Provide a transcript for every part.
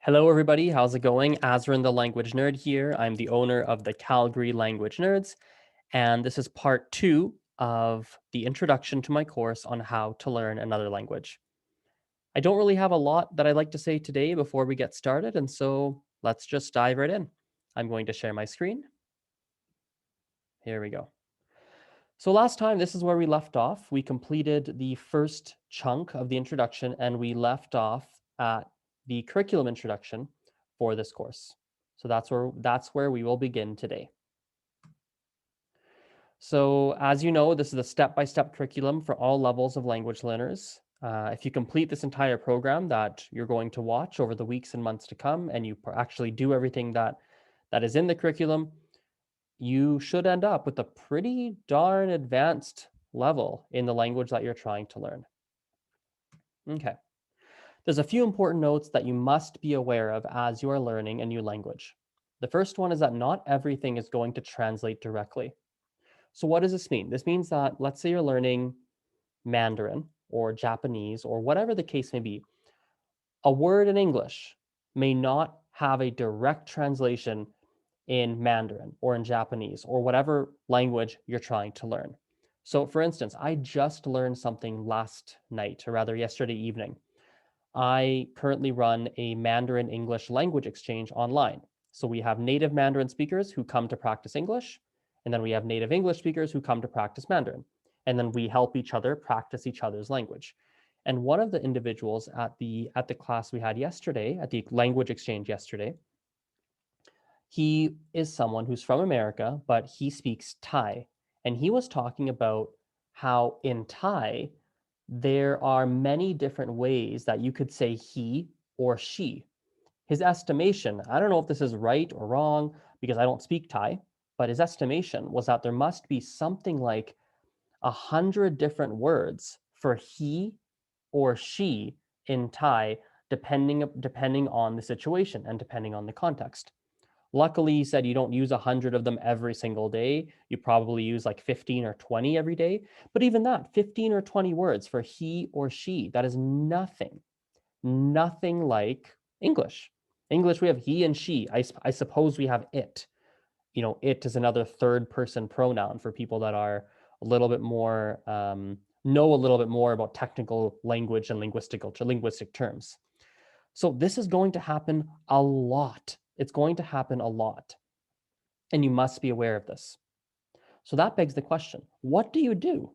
Hello, everybody. How's it going? Azren, the language nerd here. I'm the owner of the Calgary Language Nerds, and this is part two of the introduction to my course on how to learn another language. I don't really have a lot that I'd like to say today before we get started, and so let's just dive right in. I'm going to share my screen. Here we go. So last time, this is where we left off. We completed the first chunk of the introduction, and we left off at the curriculum introduction for this course. So that's where we will begin today. So as you know, this is a step-by-step curriculum for all levels of language learners. If you complete this entire program that you're going to watch over the weeks and months to come, and you actually do everything that is in the curriculum, you should end up with a pretty darn advanced level in the language that you're trying to learn. Okay. There's a few important notes that you must be aware of as you are learning a new language. The first one is that not everything is going to translate directly. So what does this mean? This means that let's say you're learning Mandarin or Japanese or whatever the case may be. A word in English may not have a direct translation in Mandarin or in Japanese or whatever language you're trying to learn. So for instance, I just learned something last night, or rather yesterday evening. I currently run a Mandarin English language exchange online. So we have native Mandarin speakers who come to practice English, and then we have native English speakers who come to practice Mandarin. And then we help each other practice each other's language. And one of the individuals at the class we had yesterday, at the language exchange yesterday, he is someone who's from America, but he speaks Thai. And he was talking about how in Thai, there are many different ways that you could say he or she. His estimation, I don't know if this is right or wrong because I don't speak Thai, but his estimation was that there must be something like 100 different words for he or she in Thai, depending on the situation and depending on the context. Luckily, he said you don't use 100 of them every single day. You probably use like 15 or 20 every day. But even that, 15 or 20 words for he or she, that is nothing like English. English, we have he and she. I suppose we have it. You know, it is another third person pronoun for people that are a little bit more, know a little bit more about technical language and linguistic terms. So this is going to happen a lot. It's going to happen a lot. And you must be aware of this. So that begs the question, what do you do?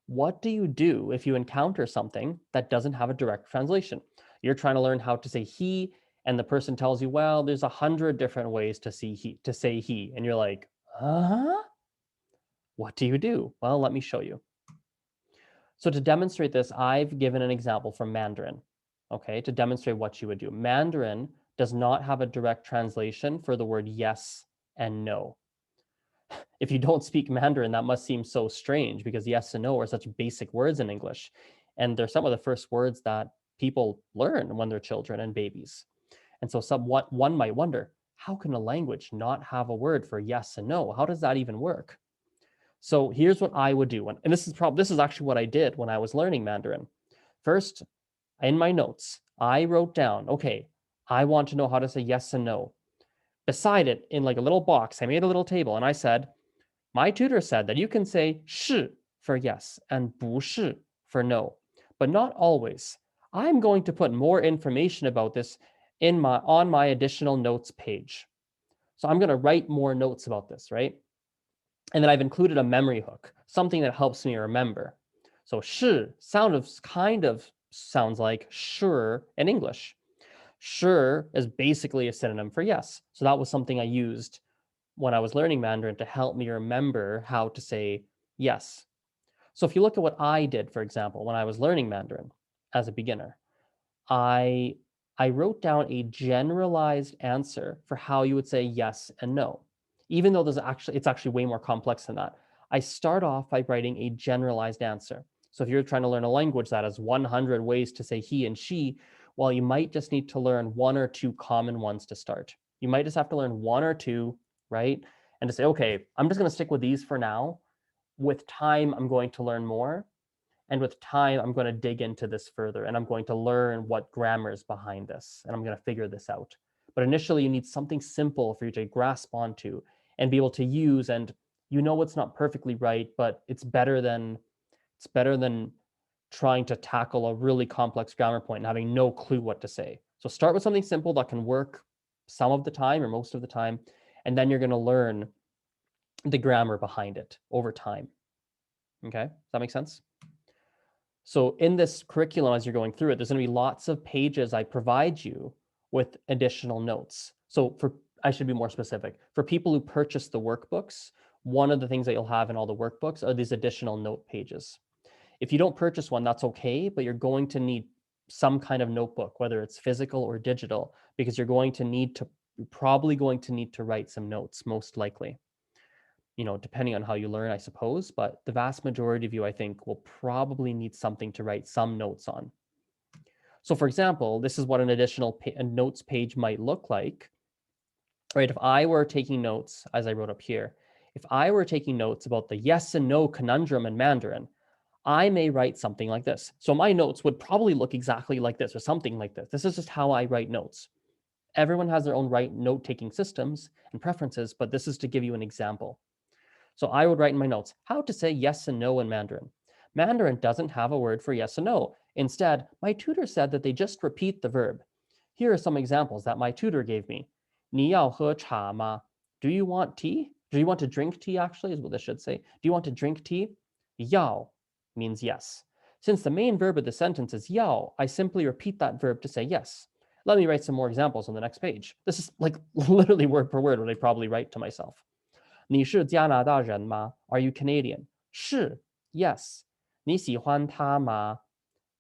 What do you do if you encounter something that doesn't have a direct translation? You're trying to learn how to say he, and the person tells you, well, there's 100 different ways to say he. And you're like, what do you do? Well, let me show you. So to demonstrate this, I've given an example from Mandarin, okay, to demonstrate what you would do. Mandarin does not have a direct translation for the word yes and no. If you don't speak Mandarin, that must seem so strange because yes and no are such basic words in English. And they're some of the first words that people learn when they're children and babies. And so one might wonder, how can a language not have a word for yes and no? How does that even work? So here's what I would do. And this is actually what I did when I was learning Mandarin. First, in my notes, I wrote down, okay, I want to know how to say yes and no. Beside it, in like a little box, I made a little table and I said, my tutor said that you can say 是 for yes and 不是 for no, but not always. I'm going to put more information about this on my additional notes page. So I'm going to write more notes about this, right? And then I've included a memory hook, something that helps me remember. So 是 kind of sounds like sure in English. Sure is basically a synonym for yes. So that was something I used when I was learning Mandarin to help me remember how to say yes. So if you look at what I did, for example, when I was learning Mandarin as a beginner, I wrote down a generalized answer for how you would say yes and no. Even though it's actually way more complex than that. I start off by writing a generalized answer. So if you're trying to learn a language that has 100 ways to say he and she, well, you might just need to learn one or two common ones to start. You might just have to learn one or two, right? And to say, okay, I'm just going to stick with these for now. With time, I'm going to learn more. And with time, I'm going to dig into this further and I'm going to learn what grammar is behind this and I'm going to figure this out. But initially, you need something simple for you to grasp onto and be able to use. And you know it's not perfectly right, but it's better than trying to tackle a really complex grammar point and having no clue what to say. So start with something simple that can work some of the time or most of the time, and then you're going to learn the grammar behind it over time. Okay, does that make sense? So in this curriculum, as you're going through it, there's going to be lots of pages I provide you with additional notes. So I should be more specific. For people who purchase the workbooks, one of the things that you'll have in all the workbooks are these additional note pages. If you don't purchase one, that's okay, but you're going to need some kind of notebook, whether it's physical or digital, because you're probably going to need to write some notes, most likely. Depending on how you learn, I suppose, but the vast majority of you, I think, will probably need something to write some notes on. So for example, this is what an additional notes page might look like, right? If I were taking notes, as I wrote up here, if I were taking notes about the yes and no conundrum in Mandarin, I may write something like this. So my notes would probably look exactly like this or something like this. This is just how I write notes. Everyone has their own note-taking systems and preferences, but this is to give you an example. So I would write in my notes how to say yes and no in Mandarin. Mandarin doesn't have a word for yes and no. Instead, my tutor said that they just repeat the verb. Here are some examples that my tutor gave me. 你要喝茶吗? Do you want tea? Do you want to drink tea, actually, is what this should say. Do you want to drink tea? 要 means yes. Since the main verb of the sentence is 要, I simply repeat that verb to say yes. Let me write some more examples on the next page. This is like literally word per word what I probably write to myself. 你是加拿大人吗? Are you Canadian? 是 yes. 你喜欢他吗?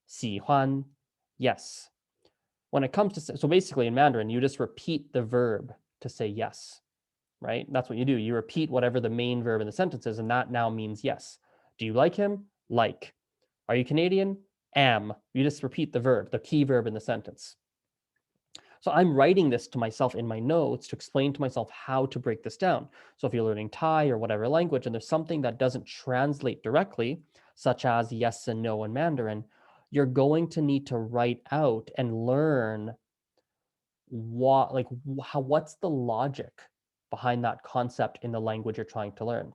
喜欢 yes. When it comes to, so basically in Mandarin, you just repeat the verb to say yes, right? That's what you do. You repeat whatever the main verb in the sentence is, and that now means yes. Do you like him? Like. Are you Canadian? Am. You just repeat the verb, the key verb in the sentence. So I'm writing this to myself in my notes to explain to myself how to break this down. So if you're learning Thai or whatever language, and there's something that doesn't translate directly, such as yes and no in Mandarin, you're going to need to write out and learn what's the logic behind that concept in the language you're trying to learn.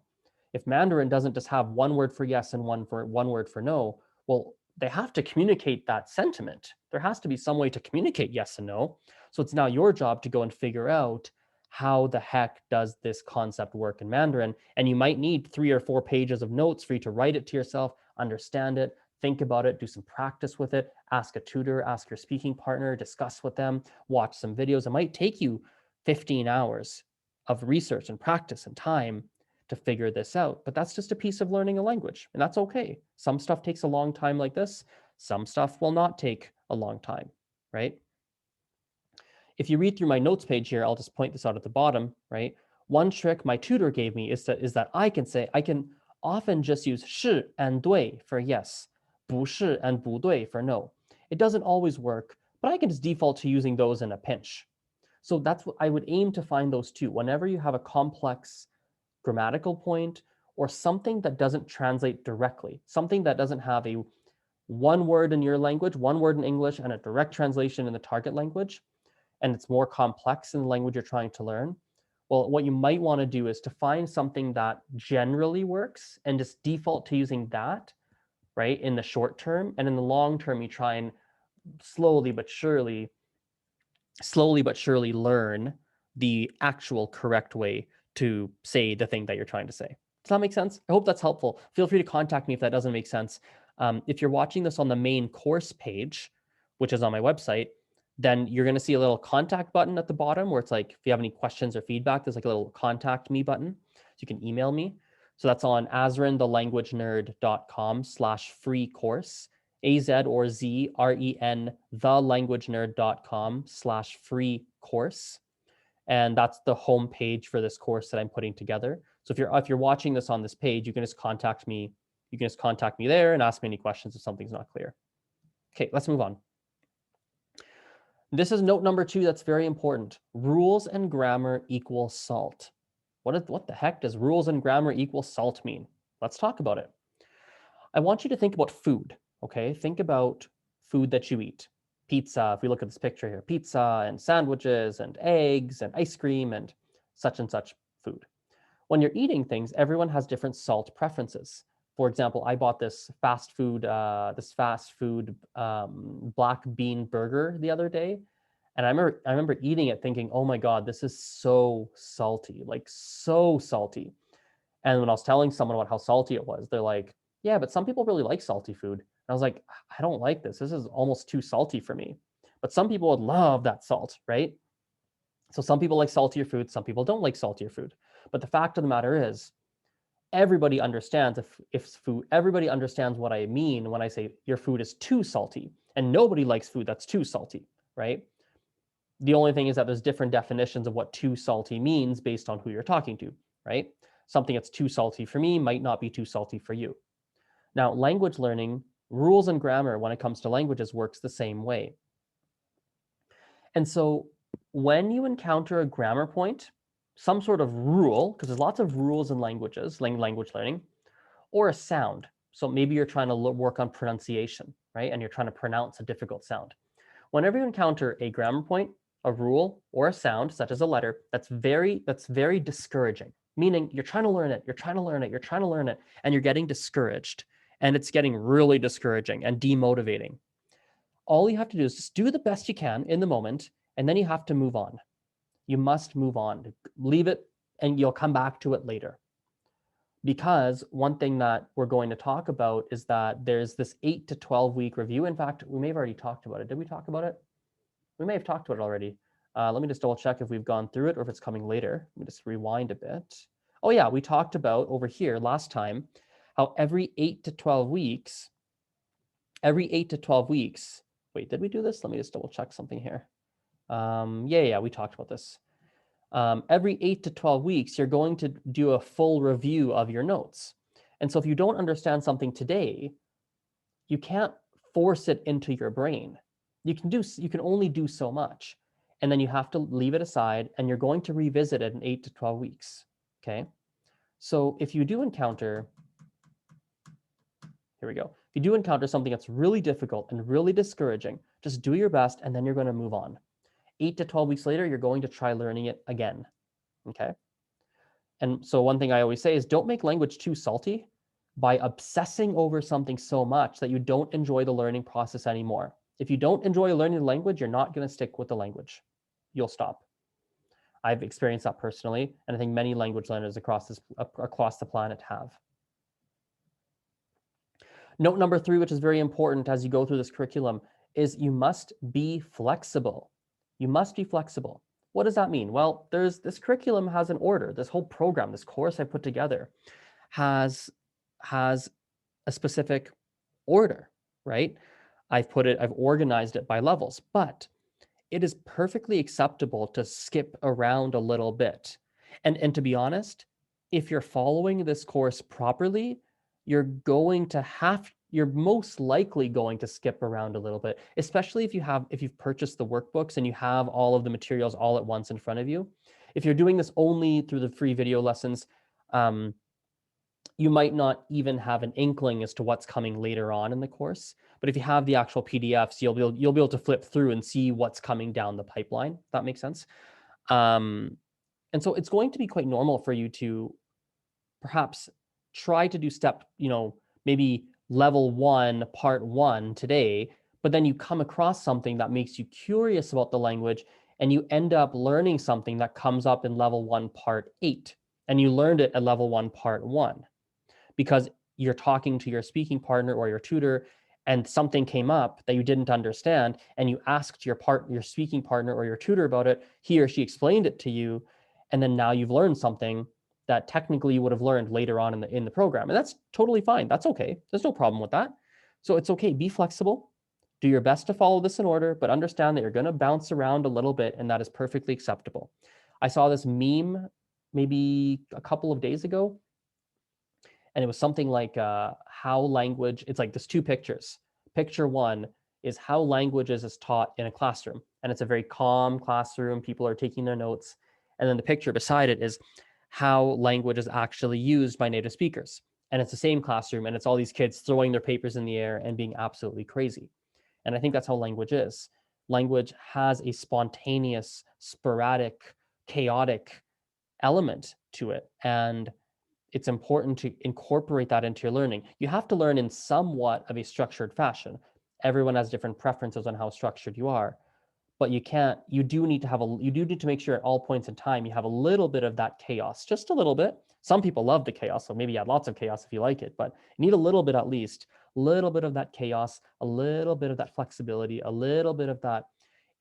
If Mandarin doesn't just have one word for yes and one word for no, well, they have to communicate that sentiment. There has to be some way to communicate yes and no. So it's now your job to go and figure out how the heck does this concept work in Mandarin. And you might need 3 or 4 pages of notes for you to write it to yourself, understand it, think about it, do some practice with it, ask a tutor, ask your speaking partner, discuss with them, watch some videos. It might take you 15 hours of research and practice and time to figure this out, but that's just a piece of learning a language, and that's okay. Some stuff takes a long time like this. Some stuff will not take a long time, right? If you read through my notes page here, I'll just point this out at the bottom, right? One trick my tutor gave me is that I can often just use 是 and 对 for yes, 不是 and 不对 for no. It doesn't always work, but I can just default to using those in a pinch. So that's what I would aim to find those two. Whenever you have a complex grammatical point or something that doesn't translate directly, something that doesn't have a one word in your language, one word in English, and a direct translation in the target language, and it's more complex in the language you're trying to learn, well, what you might want to do is to find something that generally works and just default to using that, right, in the short term. And in the long term, you try and slowly but surely learn the actual correct way to say the thing that you're trying to say. Does that make sense? I hope that's helpful. Feel free to contact me if that doesn't make sense. If you're watching this on the main course page, which is on my website, then you're going to see a little contact button at the bottom where it's like, if you have any questions or feedback, there's like a little contact me button. So you can email me. So that's on azrenthelanguagenerd.com/free course. AZ or Z REN thelanguagenerd.com/free course. And that's the home page for this course that I'm putting together. So if you're watching this on this page, you can just contact me. You can just contact me there and ask me any questions if something's not clear. Okay, let's move on. This is note number 2 that's very important. Rules and grammar equal salt. What the heck does rules and grammar equal salt mean? Let's talk about it. I want you to think about food, okay? Think about food that you eat. Pizza, if we look at this picture here, pizza and sandwiches and eggs and ice cream and such food. When you're eating things, everyone has different salt preferences. For example, I bought this fast food black bean burger the other day, and I remember eating it thinking, "Oh my God, this is so salty, like so salty." And when I was telling someone about how salty it was, they're like, "Yeah, but some people really like salty food." And I was like, "I don't like this. This is almost too salty for me." But some people would love that salt, right? So some people like saltier food, some people don't like saltier food. But the fact of the matter is, everybody understands if food everybody understands what I mean when I say your food is too salty, and nobody likes food that's too salty, right? The only thing is that there's different definitions of what too salty means based on who you're talking to, right? Something that's too salty for me might not be too salty for you. Now, language learning, rules and grammar when it comes to languages works the same way. And so when you encounter a grammar point, some sort of rule, because there's lots of rules in languages, language learning, or a sound. So maybe you're trying to work on pronunciation, right? And you're trying to pronounce a difficult sound. Whenever you encounter a grammar point, a rule, or a sound, such as a letter, that's very discouraging. Meaning you're trying to learn it, you're trying to learn it, you're trying to learn it, and you're getting discouraged. And it's getting really discouraging and demotivating. All you have to do is just do the best you can in the moment, and then you have to move on. You must move on. Leave it, and you'll come back to it later. Because one thing that we're going to talk about is that there's this 8 to 12 week review. In fact, we may have already talked about it. Did we talk about it? We may have talked about it already. Let me just double check if we've gone through it or if it's coming later. Let me just rewind a bit. Oh yeah, we talked about over here last time how every 8 to 12 weeks, wait, did we do this? Let me just double check something here. Yeah, we talked about this. Every 8 to 12 weeks, you're going to do a full review of your notes. And so if you don't understand something today, you can't force it into your brain. You can only do so much. And then you have to leave it aside, and you're going to revisit it in 8 to 12 weeks. Okay. So if you do encounter, here we go. If you do encounter something that's really difficult and really discouraging, just do your best, and then you're going to move on. 8 to 12 weeks later, you're going to try learning it again. Okay. And so one thing I always say is don't make language too salty by obsessing over something so much that you don't enjoy the learning process anymore. If you don't enjoy learning the language, you're not going to stick with the language. You'll stop. I've experienced that personally, and I think many language learners across the planet have. Note number 3, which is very important as you go through this curriculum, is you must be flexible. You must be flexible. What does that mean? Well, this curriculum has an order. This whole program, this course I put together, has a specific order, right? I've organized it by levels, but it is perfectly acceptable to skip around a little bit. And to be honest, if you're following this course properly, you're most likely going to skip around a little bit, especially if you've purchased the workbooks and you have all of the materials all at once in front of you. If you're doing this only through the free video lessons, you might not even have an inkling as to what's coming later on in the course. But if you have the actual PDFs, you'll be able to flip through and see what's coming down the pipeline. If that makes sense. And so it's going to be quite normal for you to perhaps try to do maybe level 1, part 1 today, but then you come across something that makes you curious about the language, and you end up learning something that comes up in level 1, part 8, and you learned it at level 1, part 1. Because you're talking to your speaking partner or your tutor and something came up that you didn't understand and you asked your speaking partner or your tutor about it, he or she explained it to you, and then now you've learned something that technically you would have learned later on in the program. And that's totally fine. That's okay. There's no problem with that. So it's okay. Be flexible. Do your best to follow this in order, but understand that you're going to bounce around a little bit, and that is perfectly acceptable. I saw this meme maybe a couple of days ago, and it was something like how language, it's like there's 2 pictures. Picture 1 is how languages is taught in a classroom, and it's a very calm classroom. People are taking their notes. And then the picture beside it is how language is actually used by native speakers. And it's the same classroom, and it's all these kids throwing their papers in the air and being absolutely crazy. And I think that's how language is. Language has a spontaneous, sporadic, chaotic element to it. And it's important to incorporate that into your learning. You have to learn in somewhat of a structured fashion. Everyone has different preferences on how structured you are, but you do need to make sure at all points in time you have a little bit of that chaos, just a little bit. Some people love the chaos, so maybe add lots of chaos if you like it, but you need a little bit, at least a little bit of that chaos, a little bit of that flexibility, a little bit of that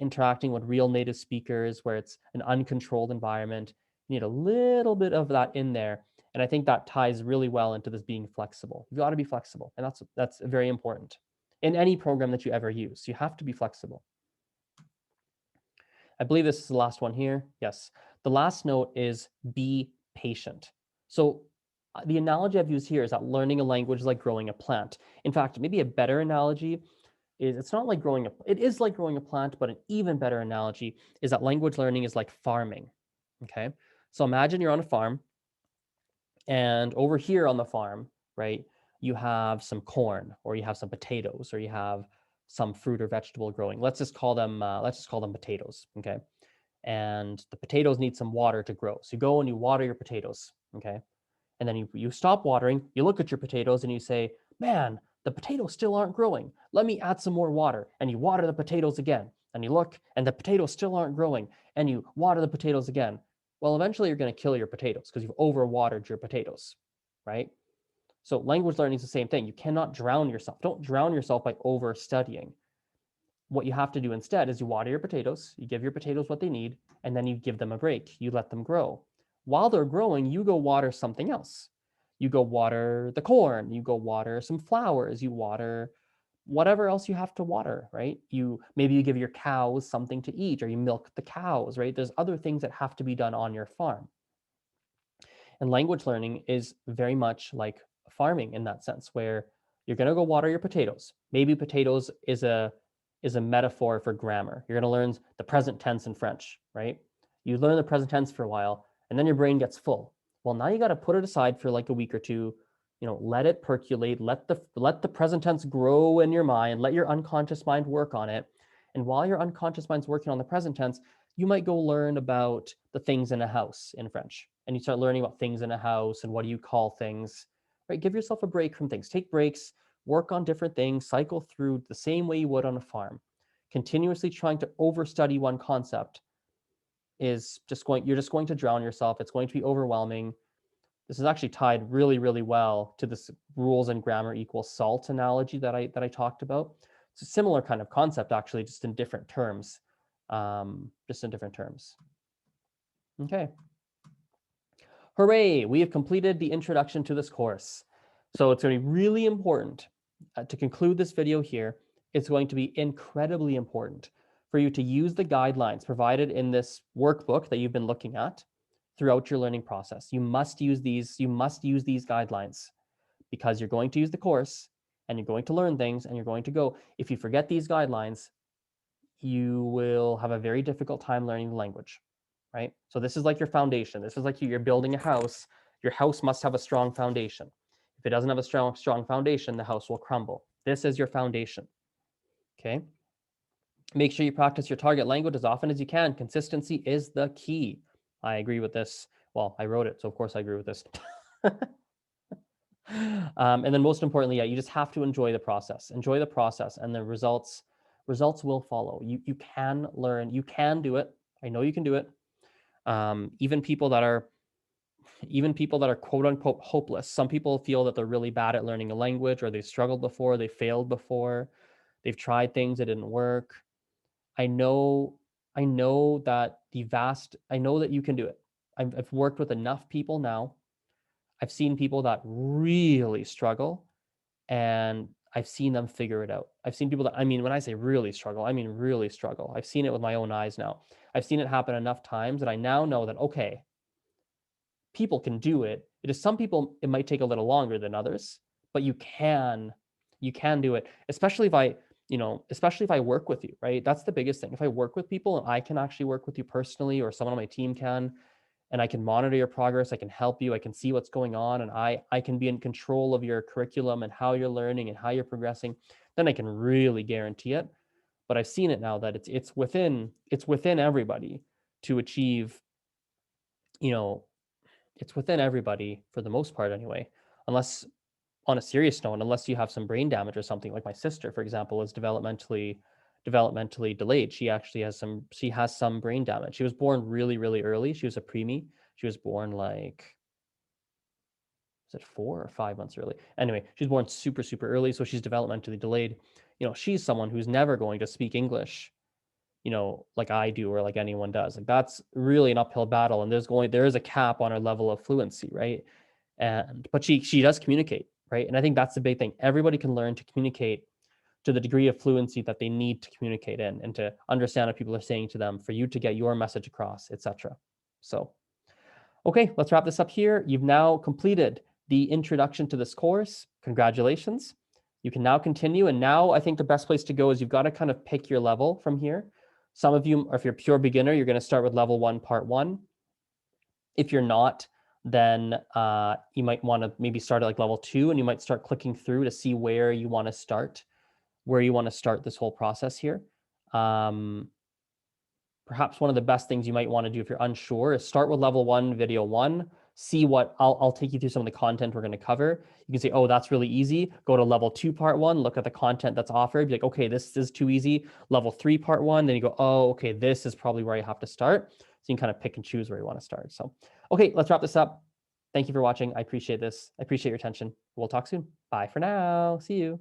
interacting with real native speakers where it's an uncontrolled environment. You need a little bit of that in there. And I think that ties really well into this being flexible. You've got to be flexible. And that's very important. In any program that you ever use, you have to be flexible. I believe this is the last one here. Yes. The last note is be patient. So the analogy I've used here is that learning a language is like growing a plant. In fact, maybe a better analogy is it is like growing a plant, but an even better analogy is that language learning is like farming. Okay. So imagine you're on a farm, and over here on the farm, right, you have some corn, or you have some potatoes, or you have some fruit or vegetable growing. Let's just call them potatoes. Okay. And the potatoes need some water to grow. So you go and you water your potatoes. Okay. And then you stop watering, you look at your potatoes and you say, man, the potatoes still aren't growing. Let me add some more water. And you water the potatoes again. And you look and the potatoes still aren't growing. And you water the potatoes again. Well, eventually you're going to kill your potatoes because you've overwatered your potatoes, right? So language learning is the same thing. You cannot drown yourself. Don't drown yourself by over studying. What you have to do instead is you water your potatoes, you give your potatoes what they need, and then you give them a break. You let them grow. While they're growing, you go water something else. You go water the corn, you go water some flowers, you water whatever else you have to water, right? Maybe you give your cows something to eat, or you milk the cows, right? There's other things that have to be done on your farm. And language learning is very much like farming in that sense, where you're going to go water your potatoes. Maybe potatoes is a metaphor for grammar. You're going to learn the present tense in French, right? You learn the present tense for a while, and then your brain gets full. Well, now you got to put it aside for like a week or two. Let it percolate. Let the present tense grow in your mind. Let your unconscious mind work on it. And while your unconscious mind's working on the present tense, you might go learn about the things in a house in French. And you start learning about things in a house and what do you call things, right? Give yourself a break from things. Take breaks, work on different things, cycle through the same way you would on a farm. Continuously trying to overstudy one concept you're just going to drown yourself. It's going to be overwhelming. This is actually tied really, really well to this rules and grammar equals salt analogy that I talked about. It's a similar kind of concept, actually, just in different terms. Okay. Hooray, we have completed the introduction to this course. So it's going to be really important to conclude this video here. It's going to be incredibly important for you to use the guidelines provided in this workbook that you've been looking at throughout your learning process. You must use these guidelines, because you're going to use the course and you're going to learn things and you're going to go. If you forget these guidelines, you will have a very difficult time learning the language. Right? So this is like your foundation. This is like you're building a house. Your house must have a strong foundation. If it doesn't have a strong foundation, the house will crumble. This is your foundation. Okay? Make sure you practice your target language as often as you can. Consistency is the key. I agree with this. Well, I wrote it, so of course I agree with this. And then most importantly, you just have to enjoy the process. Enjoy the process, and the results will follow. You can learn. You can do it. I know you can do it. Even people that are quote unquote hopeless. Some people feel that they're really bad at learning a language, or they've struggled before, they failed before, they've tried things that didn't work. I know that I know that you can do it. I've worked with enough people now. I've seen people that really struggle, and I've seen them figure it out. I've seen people that, when I say really struggle, I mean really struggle. I've seen it with my own eyes now. I've seen it happen enough times that I now know that, okay, people can do it. It is some people, it might take a little longer than others, but you can do it, especially if I work with you, right? That's the biggest thing. If I work with people and I can actually work with you personally, or someone on my team can, and I can monitor your progress. I can help you. I can see what's going on, and I can be in control of your curriculum and how you're learning and how you're progressing, then I can really guarantee it. But I've seen it now that it's within everybody to achieve, you know, it's within everybody for the most part anyway, unless on a serious note, unless you have some brain damage or something. Like my sister, for example, is developmentally delayed. She has some brain damage. She was born really, really early. She was a preemie. She was born like, is it 4 or 5 months early? Anyway, she's born super, super early, so she's developmentally delayed. She's someone who's never going to speak English, like I do or like anyone does. Like that's really an uphill battle, and there is a cap on her level of fluency, right? But she does communicate, right? And I think that's the big thing. Everybody can learn to communicate to the degree of fluency that they need to communicate in, and to understand what people are saying to them for you to get your message across, etc. So, okay, let's wrap this up here. You've now completed the introduction to this course. Congratulations. You can now continue. And now I think the best place to go is you've got to kind of pick your level from here. Some of you, if you're a pure beginner, you're going to start with level 1, part 1. If you're not, then you might want to maybe start at like level 2, and you might start clicking through to see where you want to start this whole process here. Perhaps one of the best things you might want to do if you're unsure is start with level 1, video 1, see what I'll take you through some of the content we're going to cover. You can say, oh, that's really easy. Go to level 2, part 1, look at the content that's offered. Be like, okay, this is too easy. Level 3, part 1. Then you go, oh, okay, this is probably where I have to start. So you can kind of pick and choose where you want to start. So, okay, let's wrap this up. Thank you for watching. I appreciate this. I appreciate your attention. We'll talk soon. Bye for now. See you.